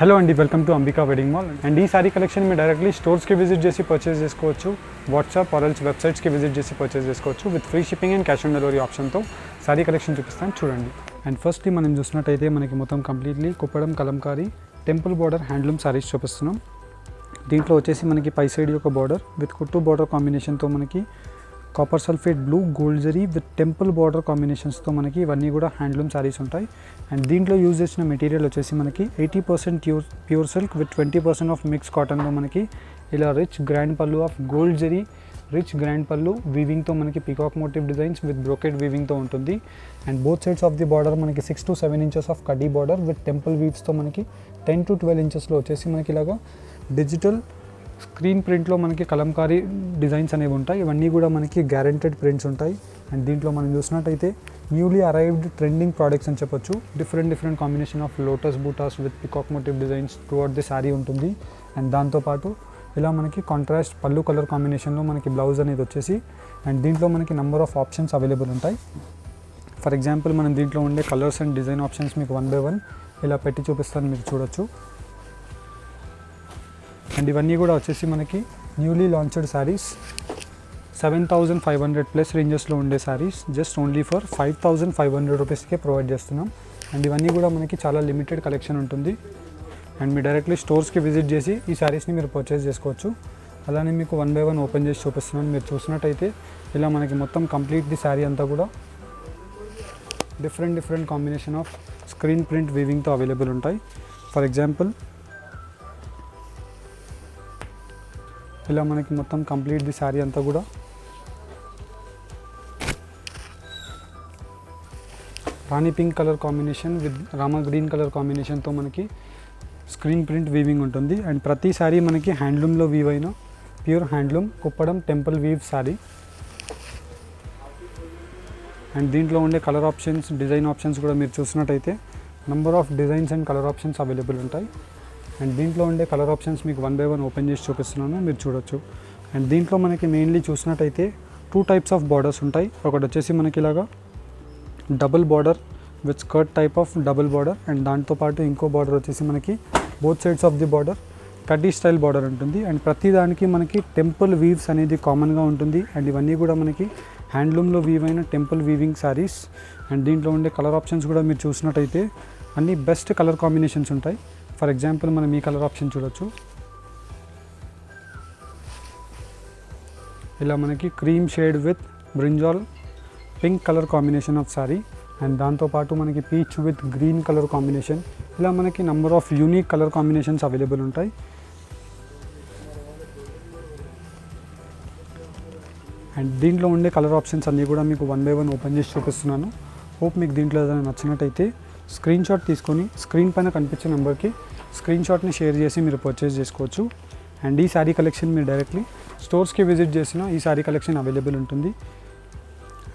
Hello అండి, welcome to Ambika wedding mall. And ఈ sari collection మీరు డైరెక్ట్లీ స్టోర్స్కి విజిట్ చేసి పర్చేస్ చేసుకోవచ్చు, వాట్సాప్ ఆర్ ఎల్స్ వెబ్సైట్స్కి విజిట్ చేసి పర్చేస్ చేసుకోవచ్చు with free shipping and cash on delivery ఆప్షన్తో సారీ కలెక్షన్ చూపిస్తాను చూడండి. అండ్ ఫస్ట్లీ మనం చూసినట్టయితే మనకి మొత్తం completely Kuppadam Kalamkari temple border handloom saris చూపిస్తున్నాం. దీంట్లో వచ్చేసి మనకి పై సైడ్ ఒక బార్డర్ విత్ కుట్టు బార్డర్ కాంబినేషన్తో మనకి copper sulphate blue gold zari with temple border కాంబినేషన్స్తో మనకి ఇవన్నీ కూడా హ్యాండ్లూమ్ సారీస్ ఉంటాయి. అండ్ దీంట్లో యూజ్ చేసిన మెటీరియల్ వచ్చేసి మనకి 80% pure silk with 20% of mix కాటన్లో మనకి ఇలా rich grand pallu of gold zari rich grand pallu వీవింగ్తో మనకి peacock motif designs with brocade వీవింగ్తో ఉంటుంది. And both sides of the border మనకి 6 to 7 ఇంచెస్ ఆఫ్ కడ్డీ బార్డర్ విత్ టెంపుల్ వీవ్స్తో మనకి 10 to 12 ఇంచెస్లో వచ్చేసి మనకి ఇలాగా డిజిటల్ స్క్రీన్ ప్రింట్లో మనకి కలంకారీ డిజైన్స్ అనేవి ఉంటాయి. ఇవన్నీ కూడా మనకి గ్యారెంటెడ్ ప్రింట్స్ ఉంటాయి. అండ్ దీంట్లో మనం చూసినట్టయితే న్యూలీ అరైవ్డ్ ట్రెండింగ్ ప్రోడక్ట్స్ అని చెప్పొచ్చు. Different combination of lotus buttas with peacock motif designs throughout the sari ఉంటుంది. అండ్ దాంతోపాటు ఇలా మనకి కాంట్రాస్ట్ పళ్ళు కలర్ కాంబినేషన్లో మనకి బ్లౌజ్ అనేది వచ్చేసి అండ్ దీంట్లో మనకి నెంబర్ ఆఫ్ ఆప్షన్స్ అవైలబుల్ ఉంటాయి. ఫర్ ఎగ్జాంపుల్ మనం దీంట్లో ఉండే కలర్స్ అండ్ డిజైన్ ఆప్షన్స్ మీకు 1 by 1 ఇలా పెట్టి చూపిస్తాను, మీరు చూడొచ్చు. అండ్ ఇవన్నీ కూడా వచ్చేసి మనకి న్యూలీ లాంచ్డ్ శారీస్ 7,500 ప్లస్ రేంజెస్లో ఉండే శారీస్ జస్ట్ ఓన్లీ ఫర్ 5,500 రూపీస్కే ప్రొవైడ్ చేస్తున్నాం. అండ్ ఇవన్నీ కూడా మనకి చాలా లిమిటెడ్ కలెక్షన్ ఉంటుంది. అండ్ మీరు డైరెక్ట్లీ స్టోర్స్కి విజిట్ చేసి ఈ శారీస్ని మీరు పర్చేస్ చేసుకోవచ్చు. అలానే మీకు 1 by 1 ఓపెన్ చేసి చూపిస్తున్నాను, మీరు చూసినట్టయితే ఇలా మనకి మొత్తం కంప్లీట్ ది శారీ అంతా కూడా different combination of screen print వీవింగ్తో అవైలబుల్ ఉంటాయి. ఫర్ ఎగ్జాంపుల్ ఇలా మనకి మొత్తం కంప్లీట్ ది శారీ అంతా కూడా rani pink colour combination with rama green colour కాంబినేషన్తో మనకి స్క్రీన్ ప్రింట్ వీవింగ్ ఉంటుంది. అండ్ ప్రతి శారీ మనకి హ్యాండ్లూమ్లో వీవ్ అయిన pure handloom Kuppadam temple weave sari. And దీంట్లో ఉండే కలర్ ఆప్షన్స్ డిజైన్ ఆప్షన్స్ కూడా మీరు చూసినట్టయితే number of designs and colour options available ఉంటాయి. అండ్ దీంట్లో ఉండే కలర్ ఆప్షన్స్ మీకు 1 by 1 ఓపెన్ చేసి చూపిస్తున్నాను, మీరు చూడొచ్చు. అండ్ దీంట్లో మనకి మెయిన్లీ చూసినట్టయితే 2 types ఆఫ్ బార్డర్స్ ఉంటాయి. ఒకటి వచ్చేసి మనకి ఇలాగా double border with skirt type of double border. And దాంతోపాటు ఇంకో బార్డర్ వచ్చేసి మనకి both sides of the border కడ్డీ స్టైల్ బార్డర్ ఉంటుంది. అండ్ ప్రతి దానికి మనకి టెంపుల్ వీవ్స్ అనేది కామన్గా ఉంటుంది. అండ్ ఇవన్నీ కూడా మనకి హ్యాండ్లూమ్లో వీవ్ అయిన టెంపుల్ వీవింగ్ శారీస్. అండ్ దీంట్లో ఉండే కలర్ ఆప్షన్స్ కూడా మీరు చూసినట్టయితే అన్ని బెస్ట్ కలర్ కాంబినేషన్స్ ఉంటాయి. ఫర్ ఎగ్జాంపుల్ మనం ఈ కలర్ ఆప్షన్ చూడొచ్చు. ఇలా మనకి cream shade with brinjal pink colour combination of sorry. And దాంతోపాటు మనకి peach with green colour combination. ఇలా మనకి number of unique colour combinations available ఉంటాయి. అండ్ దీంట్లో ఉండే కలర్ ఆప్షన్స్ అన్నీ కూడా మీకు 1 by 1 ఓపెన్ చేసి చూపిస్తున్నాను. హోప్ మీకు దీంట్లో ఏదైనా నచ్చినట్టయితే స్క్రీన్ షాట్ తీసుకొని స్క్రీన్ పైన కనిపించే నెంబర్కి స్క్రీన్ షాట్ని షేర్ చేసి మీరు పర్చేస్ చేసుకోవచ్చు. అండ్ ఈ శారీ కలెక్షన్ మీరు డైరెక్ట్లీ స్టోర్స్కి విజిట్ చేసిన ఈ శారీ కలెక్షన్ అవైలబుల్ ఉంటుంది.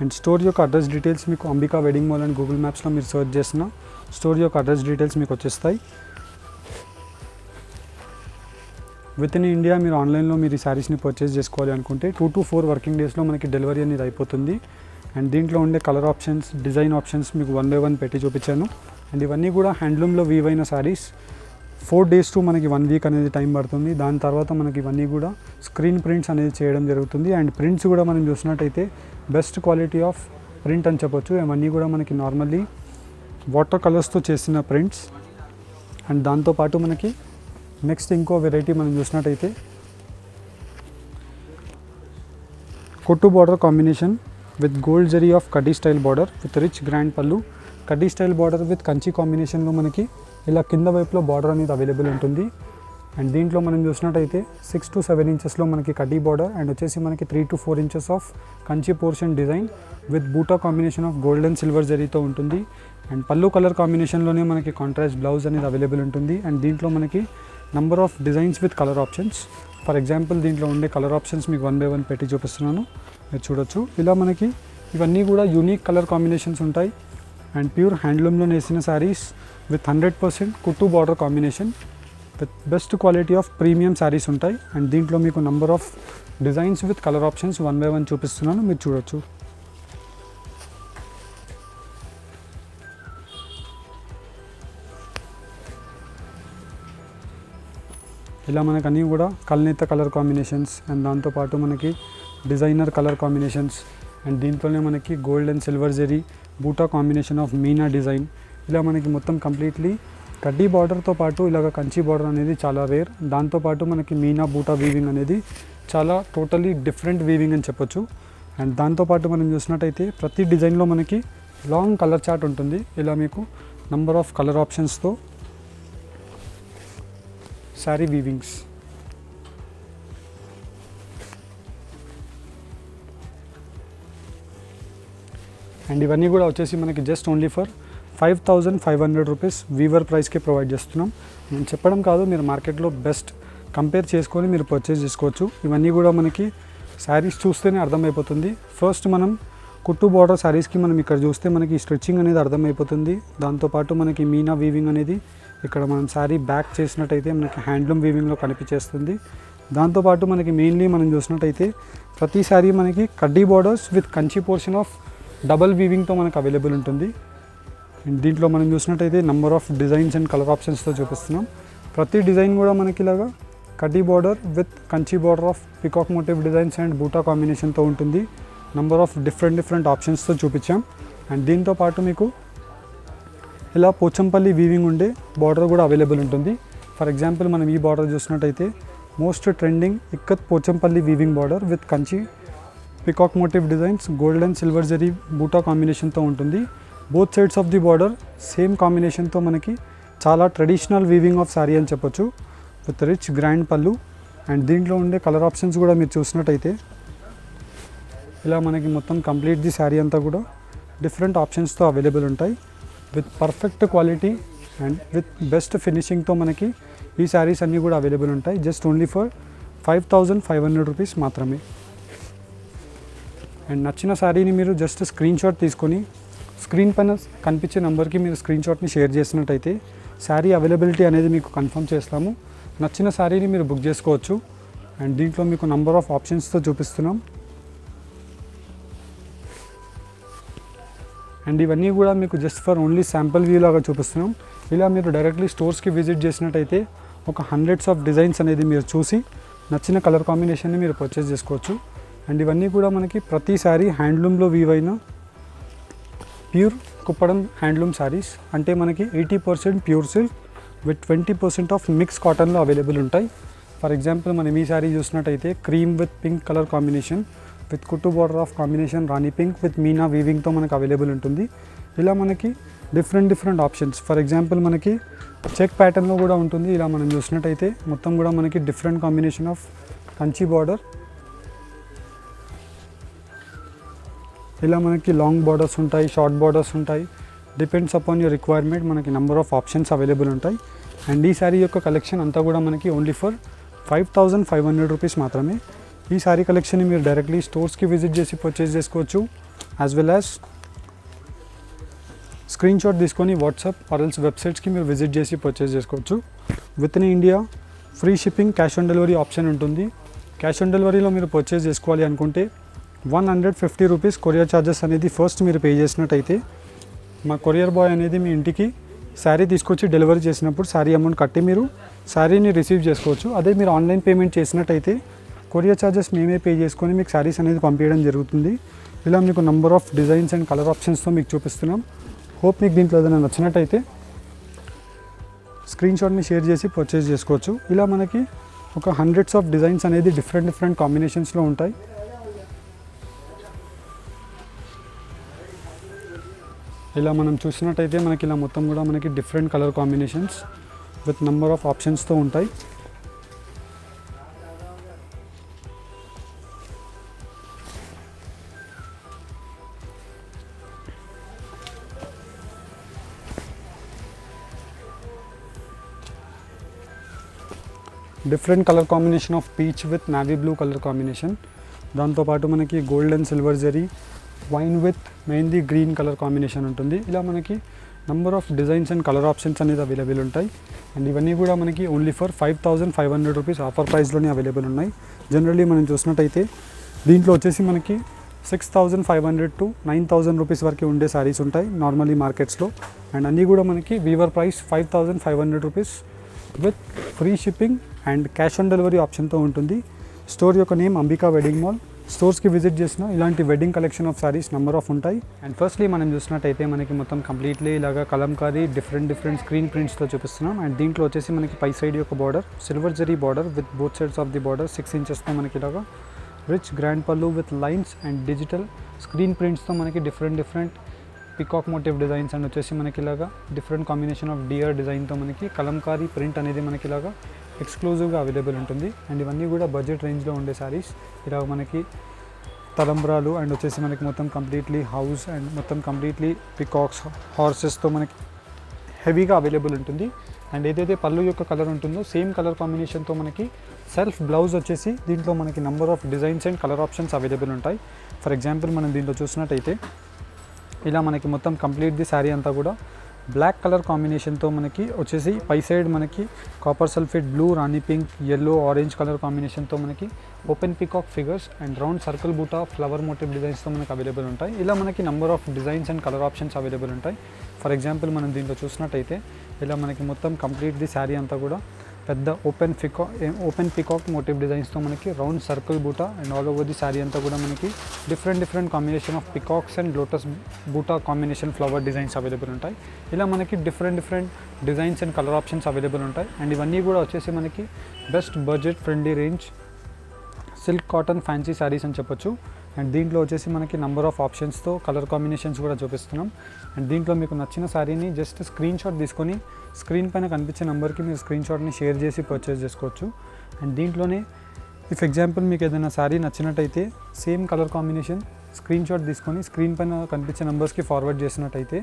అండ్ స్టోర్ యొక్క అడ్రస్ డీటెయిల్స్ మీకు Ambika wedding mall and Google మ్యాప్స్లో మీరు సెర్చ్ చేసిన స్టోర్ యొక్క అడ్రస్ డీటెయిల్స్ మీకు వచ్చేస్తాయి. విత్ ఇన్ ఇండియా మీరు ఆన్లైన్లో మీరు ఈ శారీస్ని పర్చేస్ చేసుకోవాలి అనుకుంటే 2 to 4 వర్కింగ్ డేస్లో మనకి డెలివరీ అనేది అయిపోతుంది. అండ్ దీంట్లో ఉండే కలర్ ఆప్షన్స్ డిజైన్ ఆప్షన్స్ మీకు 1 by 1 పెట్టి చూపించాను. అండ్ ఇవన్నీ కూడా హ్యాండ్లూమ్లో వీవ్ అయిన శారీస్ 4 days to మనకి 1 week అనేది టైం పడుతుంది. దాని తర్వాత మనకి ఇవన్నీ కూడా స్క్రీన్ ప్రింట్స్ అనేది చేయడం జరుగుతుంది. అండ్ ప్రింట్స్ కూడా మనం చూసినట్టయితే బెస్ట్ క్వాలిటీ ఆఫ్ ప్రింట్ అని చెప్పొచ్చు. ఇవన్నీ కూడా మనకి నార్మల్లీ వాటర్ కలర్స్తో చేసిన ప్రింట్స్. అండ్ దాంతోపాటు మనకి నెక్స్ట్ ఇంకో వెరైటీ మనం చూసినట్టయితే కొట్టు border combination with gold zari of కడ్డీ style border with rich grand pallu. కడ్డీ స్టైల్ బార్డర్ విత్ కంచి కాంబినేషన్లో మనకి ఇలా కింద వైపులో బార్డర్ అనేది అవైలబుల్ ఉంటుంది. అండ్ దీంట్లో మనం చూసినట్టయితే 6 to 7 ఇంచెస్లో మనకి కడ్డీ బార్డర్ అండ్ వచ్చేసి మనకి 3 to 4 inches of Kanchi portion design with buta combination of gold and silver జరీతో ఉంటుంది. అండ్ పళ్ళు కలర్ కాంబినేషన్లోనే మనకి కాంట్రాస్ట్ బ్లౌజ్ అనేది అవైలబుల్ ఉంటుంది. అండ్ దీంట్లో మనకి number of designs with colour options. For example దీంట్లో ఉండే కలర్ ఆప్షన్స్ మీకు 1 by 1 పెట్టి చూపిస్తున్నాను, మీరు చూడొచ్చు. ఇలా మనకి ఇవన్నీ కూడా యూనిక్ కలర్ కాంబినేషన్స్ ఉంటాయి. అండ్ ప్యూర్ హ్యాండ్లూమ్లో నేసిన శారీస్ విత్ 100% కుట్టు border combination with best quality of premium saris ఉంటాయి. అండ్ దీంట్లో మీకు number of designs with colour options 1 by 1 చూపిస్తున్నాను, మీరు చూడొచ్చు. ఇలా మనకు అన్నీ కూడా కల్నేత కలర్ కాంబినేషన్స్ అండ్ దాంతోపాటు మనకి డిజైనర్ కలర్ కాంబినేషన్స్ అండ్ దీంట్లోనే మనకి గోల్డ్ అండ్ సిల్వర్ జెరీ బూటా కాంబినేషన్ ఆఫ్ మీనా డిజైన్, ఇలా మనకి మొత్తం కంప్లీట్లీ కడ్డీ బార్డర్తో పాటు ఇలాగ కంచి బార్డర్ అనేది చాలా రేర్. దాంతోపాటు మనకి మీనా బూటా వీవింగ్ అనేది చాలా టోటలీ డిఫరెంట్ వీవింగ్ అని చెప్పొచ్చు. అండ్ దాంతోపాటు మనం చూసినట్టయితే ప్రతి డిజైన్లో మనకి లాంగ్ కలర్ చార్ట్ ఉంటుంది. ఇలా మీకు నంబర్ ఆఫ్ కలర్ ఆప్షన్స్తో శారీ వీవింగ్స్. అండ్ ఇవన్నీ కూడా వచ్చేసి మనకి just only for 5,500 rupees weaver ప్రైస్కి ప్రొవైడ్ చేస్తున్నాం. నేను చెప్పడం కాదు, మీరు మార్కెట్లో బెస్ట్ కంపేర్ చేసుకొని మీరు పర్చేస్ చేసుకోవచ్చు. ఇవన్నీ కూడా మనకి శారీస్ చూస్తేనే అర్థమైపోతుంది. ఫస్ట్ మనం కుట్టు బార్డర్ శారీస్కి మనం ఇక్కడ చూస్తే మనకి స్ట్రెచ్చింగ్ అనేది అర్థమైపోతుంది. దాంతోపాటు మనకి మీనా వీవింగ్ అనేది ఇక్కడ మనం శారీ బ్యాక్ చేసినట్టయితే మనకి హ్యాండ్లూమ్ వీవింగ్లో కనిపించేస్తుంది. దాంతోపాటు మనకి మెయిన్లీ మనం చూసినట్టయితే ప్రతి శారీ మనకి కడ్డీ borders with Kanchi portion of double వీవింగ్తో మనకు అవైలబుల్ ఉంటుంది. అండ్ దీంట్లో మనం చూసినట్టయితే number of designs and colour ఆప్షన్స్తో చూపిస్తున్నాం. ప్రతి డిజైన్ కూడా మనకి ఇలాగా కడ్డీ border with Kanchi border of peacock motif designs and buta కాంబినేషన్తో ఉంటుంది. నెంబర్ ఆఫ్ డిఫరెంట్ ఆప్షన్స్తో చూపించాం. అండ్ దీంతో పాటు మీకు ఇలా పోచంపల్లి వీవింగ్ ఉండే బార్డర్ కూడా అవైలబుల్ ఉంటుంది. ఫర్ ఎగ్జాంపుల్ మనం ఈ బార్డర్ చూసినట్టయితే most trending ikat Pochampally weaving border with Kanchi peacock motif designs gold and silver zari buta కాంబినేషన్తో ఉంటుంది. Both sides of the border same కాంబినేషన్తో మనకి చాలా ట్రెడిషనల్ వీవింగ్ ఆఫ్ శారీ అని చెప్పొచ్చు విత్ రిచ్ గ్రాండ్ పళ్ళు. అండ్ దీంట్లో ఉండే కలర్ ఆప్షన్స్ కూడా మీరు చూసినట్టయితే ఇలా మనకి మొత్తం కంప్లీట్ ది శారీ అంతా కూడా డిఫరెంట్ ఆప్షన్స్తో అవైలబుల్ ఉంటాయి with perfect quality and with best ఫినిషింగ్తో మనకి ఈ శారీస్ అన్నీ కూడా అవైలబుల్ ఉంటాయి. జస్ట్ ఓన్లీ ఫర్ 5,500 రూపీస్ మాత్రమే. అండ్ నచ్చిన శారీని మీరు జస్ట్ స్క్రీన్ షాట్ తీసుకొని స్క్రీన్ పైన కనిపించే నెంబర్కి మీరు స్క్రీన్ షాట్ని షేర్ చేసినట్టయితే శారీ అవైలబిలిటీ అనేది మీకు కన్ఫర్మ్ చేస్తాము. నచ్చిన శారీని మీరు బుక్ చేసుకోవచ్చు. అండ్ దీంట్లో మీకు నంబర్ ఆఫ్ ఆప్షన్స్తో చూపిస్తున్నాం. అండ్ ఇవన్నీ కూడా మీకు just for only sample view లాగా చూపిస్తున్నాం. ఇలా మీరు డైరెక్ట్లీ స్టోర్స్కి విజిట్ చేసినట్టయితే ఒక హండ్రెడ్స్ ఆఫ్ డిజైన్స్ అనేది మీరు చూసి నచ్చిన కలర్ కాంబినేషన్ని మీరు పర్చేస్ చేసుకోవచ్చు. అండ్ ఇవన్నీ కూడా మనకి ప్రతి శారీ హ్యాండ్లూమ్లో వీవ్ అయిన ప్యూర్ కుప్పడం హ్యాండ్లూమ్ శారీస్. అంటే మనకి 80% pure silk with 20% of mix కాటన్లో అవైలబుల్ ఉంటాయి. ఫర్ ఎగ్జాంపుల్ మనం ఈ శారీ చూసినట్టయితే cream with pink colour combination with కుట్టు border of combination rani pink with meena వీవింగ్తో మనకు అవైలబుల్ ఉంటుంది. ఇలా మనకి డిఫరెంట్ ఆప్షన్స్. ఫర్ ఎగ్జాంపుల్ మనకి చెక్ ప్యాటర్న్లో కూడా ఉంటుంది. ఇలా మనం చూసినట్టయితే మొత్తం కూడా మనకి different combination of Kanchi border, ఇలా మనకి లాంగ్ బార్డర్స్ ఉంటాయి, షార్ట్ బార్డర్స్ ఉంటాయి. డిపెండ్స్ అపాన్ యువర్ రిక్వైర్మెంట్ మనకి నెంబర్ ఆఫ్ ఆప్షన్స్ అవైలబుల్ ఉంటాయి. అండ్ ఈ శారీ యొక్క కలెక్షన్ అంతా కూడా మనకి ఓన్లీ ఫర్ 5,500 రూపీస్ మాత్రమే. ఈ శారీ కలెక్షన్ని మీరు డైరెక్ట్లీ స్టోర్స్కి విజిట్ చేసి పర్చేస్ చేసుకోవచ్చు. As well as screen shot తీసుకొని వాట్సాప్ ఆర్ఎల్స్ వెబ్సైట్స్కి మీరు విజిట్ చేసి పర్చేస్ చేసుకోవచ్చు. With in India free shipping, cash on delivery option ఉంటుంది. క్యాష్ ఆన్ డెలివరీలో మీరు పర్చేస్ చేసుకోవాలి అనుకుంటే 150 రూపీస్ కొరియర్ ఛార్జెస్ అనేది ఫస్ట్ మీరు పే చేసినట్టయితే మా కొరియర్ బాయ్ అనేది మీ ఇంటికి శారీ తీసుకొచ్చి డెలివరీ చేసినప్పుడు శారీ అమౌంట్ కట్టి మీరు శారీని రిసీవ్ చేసుకోవచ్చు. అదే మీరు ఆన్లైన్ పేమెంట్ చేసినట్టయితే కొరియర్ ఛార్జెస్ మేమే పే చేసుకొని మీకు శారీస్ అనేది పంపించడం జరుగుతుంది. ఇలా మీకు number of designs and colour ఆప్షన్స్తో మీకు చూపిస్తున్నాం. హోప్ మీకు దీంట్లో ఏదైనా నచ్చినట్టయితే స్క్రీన్ షాట్ని షేర్ చేసి పర్చేస్ చేసుకోవచ్చు. ఇలా మనకి ఒక హండ్రెడ్స్ ఆఫ్ డిజైన్స్ అనేది డిఫరెంట్ కాంబినేషన్స్లో ఉంటాయి. ఇలా మనం చూసినట్టయితే మనకి ఇలా మొత్తం కూడా మనకి different colour combinations with number of ఆప్షన్స్తో ఉంటాయి. Different colour combination of peach with navy blue colour combination. దాంతోపాటు మనకి gold and silver zari, wine with mehndi green colour combination ఉంటుంది. ఇలా మనకి number of designs and colour options అనేది అవైలబుల్ ఉంటాయి. And ఇవన్నీ కూడా మనకి ఓన్లీ ఫర్ 5,500 రూపీస్ ఆఫర్ ప్రైస్లోనే అవైలబుల్ ఉన్నాయి. జనరల్లీ మనం చూసినట్టయితే దీంట్లో వచ్చేసి మనకి 6,500 to 9,000 రూపీస్ వరకు ఉండే శారీస్ ఉంటాయి నార్మల్లీ మార్కెట్స్లో. అండ్ అన్నీ కూడా మనకి weaver price 5,500 rupees with free shipping and cash on delivery ఆప్షన్తో ఉంటుంది. స్టోర్ యొక్క నేమ్ అంబికా వెడ్డింగ్ మాల్. స్టోర్స్కి విజిట్ చేసిన ఇలాంటి wedding collection of saris number of ఉంటాయి. అండ్ ఫస్ట్లీ మనం చూసినట్టయితే మనకి మొత్తం కంప్లీట్లీ ఇలాగా కలంకారీ డిఫరెంట్ స్క్రీన్ ప్రింట్స్తో చూపిస్తున్నాం. అండ్ దీంట్లో వచ్చేసి మనకి పై సైడ్ యొక్క border silver zari border with both sides of the border 6 ఇంచెస్తో మనకి ఇలాగా rich grand pallu with lines and digital screen ప్రింట్స్తో మనకి different peacock motif designs and వచ్చేసి మనకి ఇలాగా డిఫరెంట్ కాంబినేషన్ ఆఫ్ డియర్ డిజైన్తో మనకి కలంకారీ ప్రింట్ అనేది మనకి ఇలాగా ఎక్స్క్లూజివ్గా అవైలబుల్ ఉంటుంది. అండ్ ఇవన్నీ కూడా బడ్జెట్ రేంజ్లో ఉండే సారీస్. ఇలా మనకి తలంబ్రాలు అండ్ వచ్చేసి మనకి మొత్తం కంప్లీట్లీ హౌస్ అండ్ మొత్తం కంప్లీట్లీ పికాక్స్ హార్సెస్తో మనకి హెవీగా అవైలబుల్ ఉంటుంది. అండ్ ఏదైతే పళ్ళు యొక్క కలర్ ఉంటుందో సేమ్ కలర్ కాంబినేషన్తో మనకి సెల్ఫ్ బ్లౌజ్ వచ్చేసి దీంట్లో మనకి number of designs and colour options available ఉంటాయి. ఫర్ ఎగ్జాంపుల్ మనం దీంట్లో చూసినట్టయితే ఇలా మనకి మొత్తం కంప్లీట్ ది శారీ అంతా కూడా బ్లాక్ కలర్ కాంబినేషన్తో మనకి వచ్చేసి పై సైడ్ మనకి కాపర్ సల్ఫేట్ బ్లూ, రాణి పింక్, ఎల్లో, ఆరెంజ్ కలర్ కాంబినేషన్తో మనకి open peacock figures and round circle బూటా ఫ్లవర్ మోటివ్ డిజైన్స్తో మనకి అవైలబుల్ ఉంటాయి. ఇలా మనకి number of designs and colour options available ఉంటాయి. ఫర్ ఎగ్జాంపుల్ మనం దీంట్లో చూసినట్టయితే ఇలా మనకి మొత్తం కంప్లీట్ ది శారీ అంతా కూడా పెద్ద ఓపెన్ పికాక్ మోటివ్ డిజైన్స్తో మనకి రౌండ్ సర్కిల్ బూటా and all over the sari అంతా కూడా మనకి different combination of peacocks and lotus బూటా కాంబినేషన్ ఫ్లవర్ డిజైన్స్ అవైలబుల్ ఉంటాయి. ఇలా మనకి different designs and colour options available ఉంటాయి. అండ్ ఇవన్నీ కూడా వచ్చేసి మనకి best budget friendly range silk cotton fancy saris అని చెప్పొచ్చు. అండ్ దీంట్లో వచ్చేసి మనకి నెంబర్ ఆఫ్ ఆప్షన్స్తో కలర్ కాంబినేషన్స్ కూడా చూపిస్తున్నాం. అండ్ దీంట్లో మీకు నచ్చిన శారీని జస్ట్ స్క్రీన్ షాట్ తీసుకొని స్క్రీన్ పైన కనిపించే నెంబర్కి మీరు స్క్రీన్ షాట్ని షేర్ చేసి పర్చేస్ చేసుకోవచ్చు. అండ్ దీంట్లోనే ఇఫ్ ఎగ్జాంపుల్ మీకు ఏదైనా శారీ నచ్చినట్టయితే same colour combination screen shot తీసుకొని స్క్రీన్ పైన కనిపించే నెంబర్స్కి ఫార్వర్డ్ చేసినట్టయితే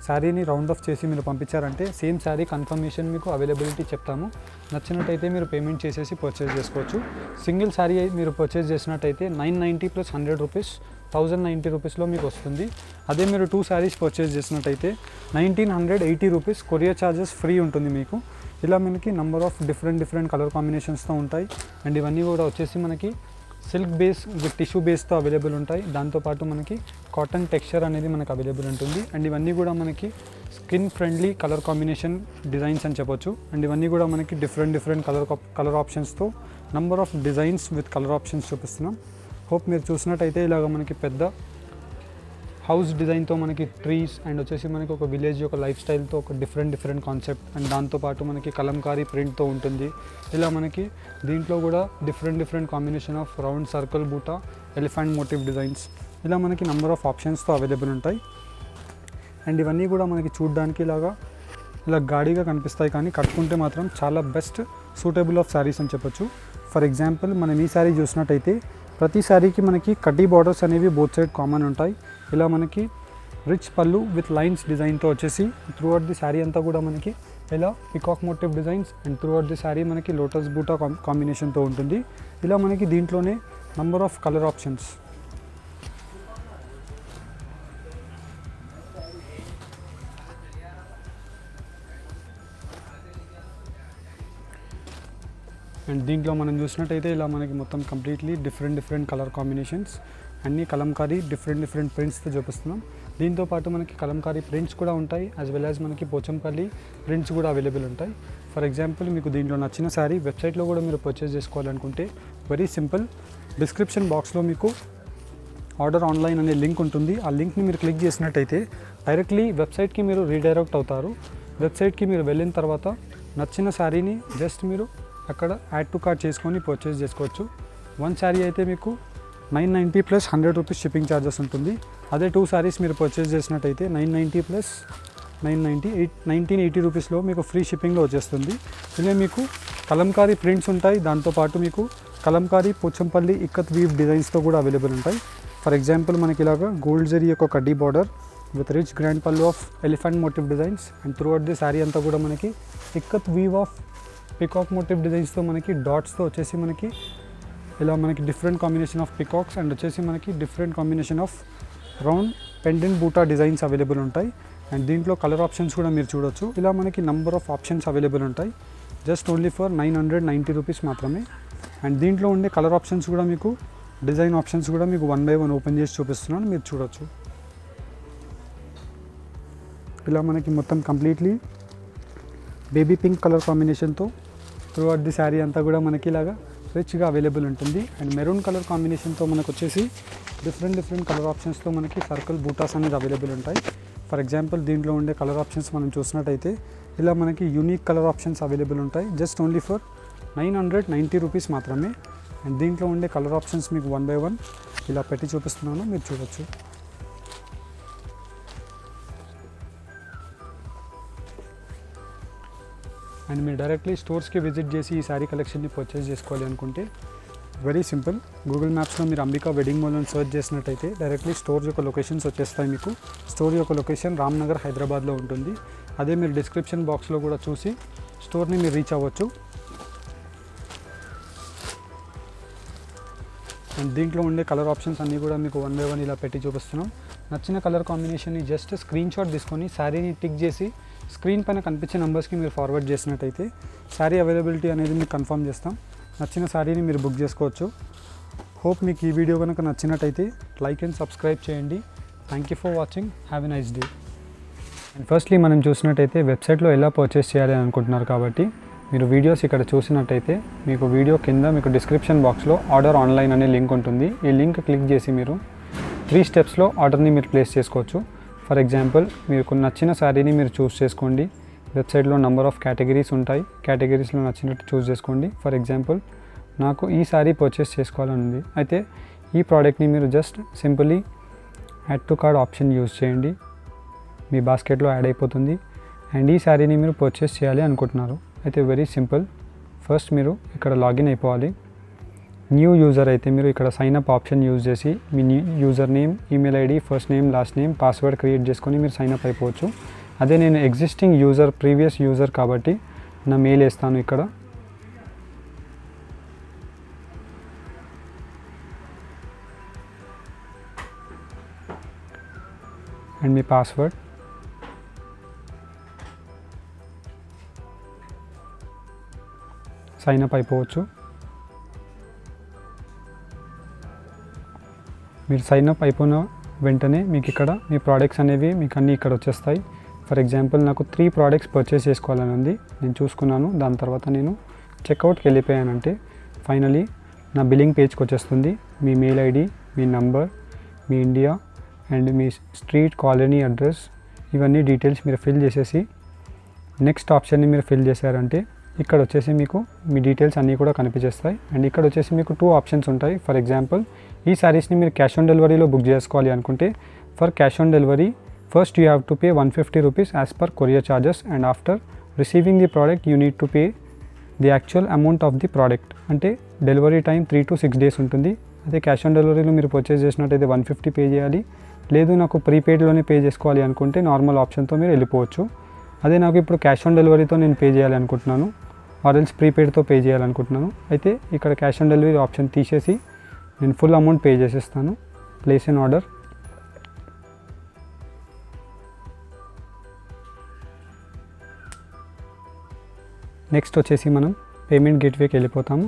శారీని రౌండ్ ఆఫ్ చేసి మీరు పంపించారంటే సేమ్ శారీ కన్ఫర్మేషన్ మీకు అవైలబిలిటీ చెప్తాము. నచ్చినట్టయితే మీరు పేమెంట్ చేసేసి పర్చేస్ చేసుకోవచ్చు. సింగిల్ శారీ మీరు పర్చేస్ చేసినట్టయితే 990 + 100 రూపీస్ 1090 రూపీస్లో మీకు వస్తుంది. అదే మీరు 2 శారీస్ పర్చేస్ చేసినట్టయితే 1980 రూపీస్ కొరియర్ ఛార్జెస్ ఫ్రీ ఉంటుంది మీకు. ఇలా మనకి నెంబర్ ఆఫ్ డిఫరెంట్ కలర్ కాంబినేషన్స్తో ఉంటాయి. అండ్ ఇవన్నీ కూడా వచ్చేసి మనకి సిల్క్ బేస్ విత్ టిష్యూ బేస్తో అవైలబుల్ ఉంటాయి. దాంతోపాటు మనకి కాటన్ టెక్స్చర్ అనేది మనకు అవైలబుల్ ఉంటుంది. అండ్ ఇవన్నీ కూడా మనకి skin friendly colour combination designs అని చెప్పొచ్చు. అండ్ ఇవన్నీ కూడా మనకి డిఫరెంట్ కలర్ ఆప్షన్స్తో number of designs with colour options చూపిస్తున్నాం. హోప్ మీరు చూసినట్టయితే ఇలాగ మనకి పెద్ద హౌస్ డిజైన్తో మనకి ట్రీస్ అండ్ వచ్చేసి మనకి ఒక విలేజ్ యొక్క లైఫ్ స్టైల్తో ఒక డిఫరెంట్ కాన్సెప్ట్ అండ్ దాంతోపాటు మనకి కలంకారీ ప్రింట్తో ఉంటుంది. ఇలా మనకి దీంట్లో కూడా different combination of round circle బూటా ఎలిఫెంట్ మోటివ్ డిజైన్స్ ఇలా మనకి నెంబర్ ఆఫ్ ఆప్షన్స్తో అవైలబుల్ ఉంటాయి. అండ్ ఇవన్నీ కూడా మనకి చూడడానికి ఇలా గాడిగా కనిపిస్తాయి, కానీ కట్టుకుంటే మాత్రం చాలా బెస్ట్ సూటబుల్ ఆఫ్ శారీస్ అని చెప్పొచ్చు. ఫర్ ఎగ్జాంపుల్ మనం ఈ శారీ చూసినట్టయితే ప్రతి శారీకి మనకి కడ్డీ బార్డర్స్ అనేవి బోత్ సైడ్ కామన్ ఉంటాయి. ఇలా మనకి రిచ్ పళ్ళు విత్ లైన్స్ డిజైన్తో వచ్చేసి త్రూ అవుట్ ది శారీ అంతా కూడా మనకి ఇలా peacock motif designs and throughout the sari మనకి లోటస్ బూటా కాంబినేషన్తో ఉంటుంది. ఇలా మనకి దీంట్లోనే number of colour options and దీంట్లో మనం చూసినట్టయితే ఇలా మనకి మొత్తం కంప్లీట్లీ డిఫరెంట్ కలర్ కాంబినేషన్స్ అన్నీ కలంకారీ డిఫరెంట్ ప్రింట్స్తో చూపిస్తున్నాం. దీంతోపాటు మనకి కలంకారీ ప్రింట్స్ కూడా ఉంటాయి, యాజ్ వెల్ యాజ్ మనకి పోచంపల్లి ప్రింట్స్ కూడా అవైలబుల్ ఉంటాయి. ఫర్ ఎగ్జాంపుల్ మీకు దీంట్లో నచ్చిన శారీ వెబ్సైట్లో కూడా మీరు పర్చేస్ చేసుకోవాలనుకుంటే వెరీ సింపుల్. డిస్క్రిప్షన్ బాక్స్లో మీకు ఆర్డర్ ఆన్లైన్ అనే లింక్ ఉంటుంది. ఆ లింక్ని మీరు క్లిక్ చేసినట్టయితే డైరెక్ట్లీ వెబ్సైట్కి మీరు రీడైరెక్ట్ అవుతారు. వెబ్సైట్కి మీరు వెళ్ళిన తర్వాత నచ్చిన శారీని జస్ట్ మీరు అక్కడ యాడ్ టు కార్ట్ చేసుకొని పర్చేస్ చేసుకోవచ్చు. 1 శారీ అయితే మీకు 990 + 100 రూపీస్ షిప్పింగ్ ఛార్జెస్ ఉంటుంది. అదే 2 శారీస్ మీరు పర్చేస్ చేసినట్టయితే 990 + 990 1980 రూపీస్లో మీకు ఫ్రీ షిప్పింగ్లో వచ్చేస్తుంది. ఇలా మీకు కలంకారీ ప్రింట్స్ ఉంటాయి, దాంతోపాటు మీకు కలంకారీ పోచంపల్లి ఇక్కత్ వీవ్ డిజైన్స్తో కూడా అవైలబుల్ ఉంటాయి. ఫర్ ఎగ్జాంపుల్ మనకి ఇలాగా గోల్డ్ జరీ యొక్క కడ్డీ border with rich grand pallu of elephant motif designs and throughout the sari అంతా కూడా మనకి ikat weave of peacock motif డిజైన్స్తో మనకి డాట్స్తో వచ్చేసి మనకి ఇలా మనకి different combination of peacocks and వచ్చేసి మనకి different combination of round pendant buta designs available ఉంటాయి. అండ్ దీంట్లో కలర్ ఆప్షన్స్ కూడా మీరు చూడొచ్చు. ఇలా మనకి నంబర్ ఆఫ్ ఆప్షన్స్ అవైలబుల్ ఉంటాయి జస్ట్ ఓన్లీ ఫర్ 990 రూపీస్ మాత్రమే. అండ్ దీంట్లో ఉండే కలర్ ఆప్షన్స్ కూడా మీకు డిజైన్ ఆప్షన్స్ కూడా మీకు 1 by 1 ఓపెన్ చేసి చూపిస్తున్నాను, మీరు చూడొచ్చు. ఇలా మనకి మొత్తం కంప్లీట్లీ బేబీ పింక్ కలర్ కాంబినేషన్తో త్రూ అవుట్ ది శారీ అంతా కూడా మనకి ఇలాగా రిచ్గా అవైలబుల్ ఉంటుంది. అండ్ మెరూన్ కలర్ కాంబినేషన్తో మనకు వచ్చేసి డిఫరెంట్ కలర్ ఆప్షన్స్తో మనకి సర్కిల్ బూటాస్ అనేది అవైలబుల్ ఉంటాయి. ఫర్ ఎగ్జాంపుల్ దీంట్లో ఉండే కలర్ ఆప్షన్స్ మనం చూసినట్టయితే ఇలా మనకి యూనిక్ కలర్ ఆప్షన్స్ అవైలబుల్ ఉంటాయి. జస్ట్ ఓన్లీ ఫర్ 990 రూపీస్ మాత్రమే. అండ్ దీంట్లో ఉండే కలర్ ఆప్షన్స్ మీకు 1 by 1 ఇలా పెట్టి చూపిస్తున్నాను, మీరు చూడొచ్చు. అండ్ మీరు డైరెక్ట్లీ స్టోర్స్కి విజిట్ చేసి ఈ శారీ కలెక్షన్ని పర్చేస్ చేసుకోవాలి అనుకుంటే వెరీ సింపుల్. గూగుల్ మ్యాప్స్లో మీరు అంబికా వెడ్డింగ్ మాల్ అని సర్చ్ చేసినట్టయితే డైరెక్ట్లీ స్టోర్ యొక్క లొకేషన్స్ వచ్చేస్తాయి మీకు. స్టోర్ యొక్క లొకేషన్ రామ్నగర్ హైదరాబాద్లో ఉంటుంది. అదే మీరు డిస్క్రిప్షన్ బాక్స్లో కూడా చూసి స్టోర్ని మీరు రీచ్ అవ్వచ్చు. అండ్ దీంట్లో ఉండే కలర్ ఆప్షన్స్ అన్నీ కూడా మీకు 1 by 1 ఇలా పెట్టి చూపిస్తున్నాం. నచ్చిన కలర్ కాంబినేషన్ని జస్ట్ స్క్రీన్ షాట్ తీసుకొని శారీని టిక్ చేసి స్క్రీన్ పైన కనిపించే నెంబర్స్కి మీరు ఫార్వర్డ్ చేసినట్టయితే శారీ అవైలబిలిటీ అనేది మీకు కన్ఫర్మ్ చేస్తాం. నచ్చిన శారీని మీరు బుక్ చేసుకోవచ్చు. హోప్ మీకు ఈ వీడియో కనుక నచ్చినట్టయితే లైక్ అండ్ సబ్స్క్రైబ్ చేయండి. Thank you for watching. Have a nice day. And firstly మనం చూసినట్టయితే వెబ్సైట్లో ఎలా పర్చేస్ చేయాలి అని అనుకుంటున్నారు కాబట్టి మీరు వీడియోస్ ఇక్కడ చూసినట్టయితే మీకు వీడియో కింద మీకు డిస్క్రిప్షన్ బాక్స్లో ఆర్డర్ ఆన్లైన్ అనే లింక్ ఉంటుంది. ఈ లింక్ క్లిక్ చేసి మీరు 3 స్టెప్స్లో ఆర్డర్ని మీరు ప్లేస్ చేసుకోవచ్చు. ఫర్ ఎగ్జాంపుల్ మీకు నచ్చిన శారీని మీరు చూస్ చేసుకోండి. వెబ్సైట్లో నెంబర్ ఆఫ్ కేటగిరీస్ ఉంటాయి. కేటగిరీస్లో నచ్చినట్టు చూస్ చేసుకోండి. ఫర్ ఎగ్జాంపుల్ నాకు ఈ శారీ పర్చేస్ చేసుకోవాలని ఉంది. అయితే ఈ ప్రోడక్ట్ని మీరు just simply add to card option use చేయండి. మీ బాస్కెట్లో యాడ్ అయిపోతుంది. అండ్ ఈ శారీని మీరు పర్చేస్ చేయాలి అనుకుంటున్నారు. అయితే వెరీ సింపుల్. ఫస్ట్ మీరు ఇక్కడ లాగిన్ అయిపోవాలి. న్యూ యూజర్ అయితే మీరు ఇక్కడ సైన్ అప్ ఆప్షన్ యూజ్ చేసి మీ user name, email ID, first name, last name, password create చేసుకొని మీరు సైన్ అప్ అయిపోవచ్చు. అదే నేను ఎగ్జిస్టింగ్ యూజర్, ప్రీవియస్ యూజర్ కాబట్టి నా మెయిల్ వేస్తాను ఇక్కడ. అండ్ మీ పాస్వర్డ్. సైన్ అప్ అయిపోవచ్చు. మీరు సైన్ అప్ అయిపోయిన వెంటనే మీకు ఇక్కడ మీ ప్రోడక్ట్స్ అనేవి మీకు అన్నీ ఇక్కడ వచ్చేస్తాయి. ఫర్ ఎగ్జాంపుల్ నాకు 3 ప్రోడక్ట్స్ పర్చేస్ చేసుకోవాలని ఉంది. నేను చూసుకున్నాను. దాని తర్వాత నేను చెక్అవుట్కి వెళ్ళిపోయానంటే ఫైనలీ నా బిల్లింగ్ పేజ్కి వచ్చేస్తుంది. మీ మెయిల్ ఐడి, మీ నంబర్, మీ ఇండియా అండ్ మీ స్ట్రీట్, కాలనీ అడ్రస్ ఇవన్నీ డీటెయిల్స్ మీరు ఫిల్ చేసేసి నెక్స్ట్ ఆప్షన్ని మీరు ఫిల్ చేశారంటే ఇక్కడ వచ్చేసి మీకు మీ డీటెయిల్స్ అన్నీ కూడా కనిపించేస్తాయి. అండ్ ఇక్కడ వచ్చేసి మీకు 2 ఆప్షన్స్ ఉంటాయి. ఫర్ ఎగ్జాంపుల్ ఈ శారీస్ని మీరు క్యాష్ ఆన్ డెలివరీలో బుక్ చేసుకోవాలి అనుకుంటే for cash on delivery first you have to pay 150 rupees as per courier charges and after receiving the product you need to pay the actual amount of the product. అంటే delivery time 3 to 6 days ఉంటుంది. అదే cash on డెలివరీలో మీరు purchase చేసినట్టయితే 150 pay చేయాలి. లేదు నాకు ప్రీపెయిడ్లోనే pay చేసుకోవాలి అనుకుంటే నార్మల్ ఆప్షన్తో మీరు వెళ్ళిపోవచ్చు. అదే నాకు ఇప్పుడు క్యాష్ ఆన్ డెలివరీతో నేను పే చేయాలి అనుకుంటున్నాను ఆర్ ఎల్స్ ప్రీపెయిడ్తో పే చేయాలనుకుంటున్నాను. అయితే ఇక్కడ క్యాష్ ఆన్ డెలివరీ ఆప్షన్ తీసేసి నేను ఫుల్ అమౌంట్ పే చేసేస్తాను. Place an order. నెక్స్ట్ వచ్చేసి మనం పేమెంట్ గేట్వేకి వెళ్ళిపోతాము.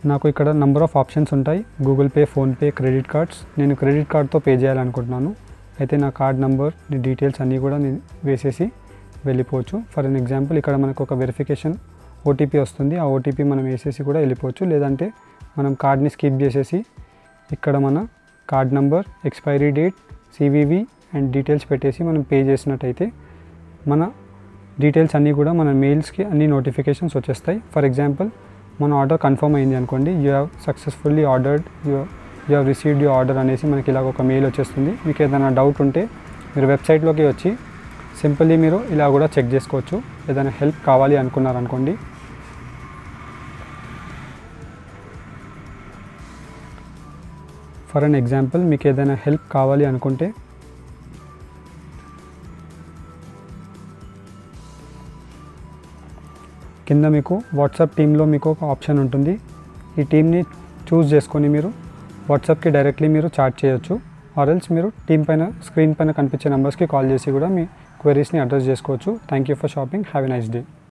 నాకు ఇక్కడ నెంబర్ ఆఫ్ ఆప్షన్స్ ఉంటాయి. Google pay, PhonePe, credit cards. నేను క్రెడిట్ కార్డ్తో పే చేయాలనుకుంటున్నాను. అయితే నా కార్డ్ నెంబర్, డీటెయిల్స్ అన్నీ కూడా నేను వేసేసి వెళ్ళిపోవచ్చు. ఫర్ ఎన్ ఎగ్జాంపుల్ ఇక్కడ మనకు ఒక వెరిఫికేషన్ ఓటీపీ వస్తుంది. ఆ ఓటీపీ మనం వేసేసి కూడా వెళ్ళిపోవచ్చు. లేదంటే మనం కార్డ్ని స్కిప్ చేసేసి ఇక్కడ మన card number, expiry date, CVV and details పెట్టేసి మనం పే చేసినట్టయితే మన డీటెయిల్స్ అన్నీ కూడా మన మెయిల్స్కి అన్ని నోటిఫికేషన్స్ వచ్చేస్తాయి. ఫర్ ఎగ్జాంపుల్ మన ఆర్డర్ కన్ఫర్మ్ అయింది అనుకోండి, you have successfully ordered, you have received your order అనేసి మనకి ఇలాగ ఒక మెయిల్ వచ్చేస్తుంది. మీకు ఏదైనా డౌట్ ఉంటే మీరు వెబ్సైట్లోకి వచ్చి సింపుల్లీ మీరు ఇలా కూడా చెక్ చేసుకోవచ్చు. ఏదైనా హెల్ప్ కావాలి అనుకున్నారనుకోండి, ఫర్ అన్ ఎగ్జాంపుల్ మీకు ఏదైనా హెల్ప్ కావాలి అనుకుంటే కింద మీకు వాట్సాప్ టీంలో మీకు ఒక ఆప్షన్ ఉంటుంది. ఈ టీమ్ని చూస్ చేసుకొని మీరు వాట్సాప్కి డైరెక్ట్లీ మీరు చాట్ చేయొచ్చు. ఆర్ ఎల్స్ మీరు టీం పైన స్క్రీన్ పైన కనిపించే నెంబర్స్కి కాల్ చేసి కూడా మీ క్వెరీస్ని అడ్రస్ చేసుకోవచ్చు. Thank you for shopping. Have a nice day.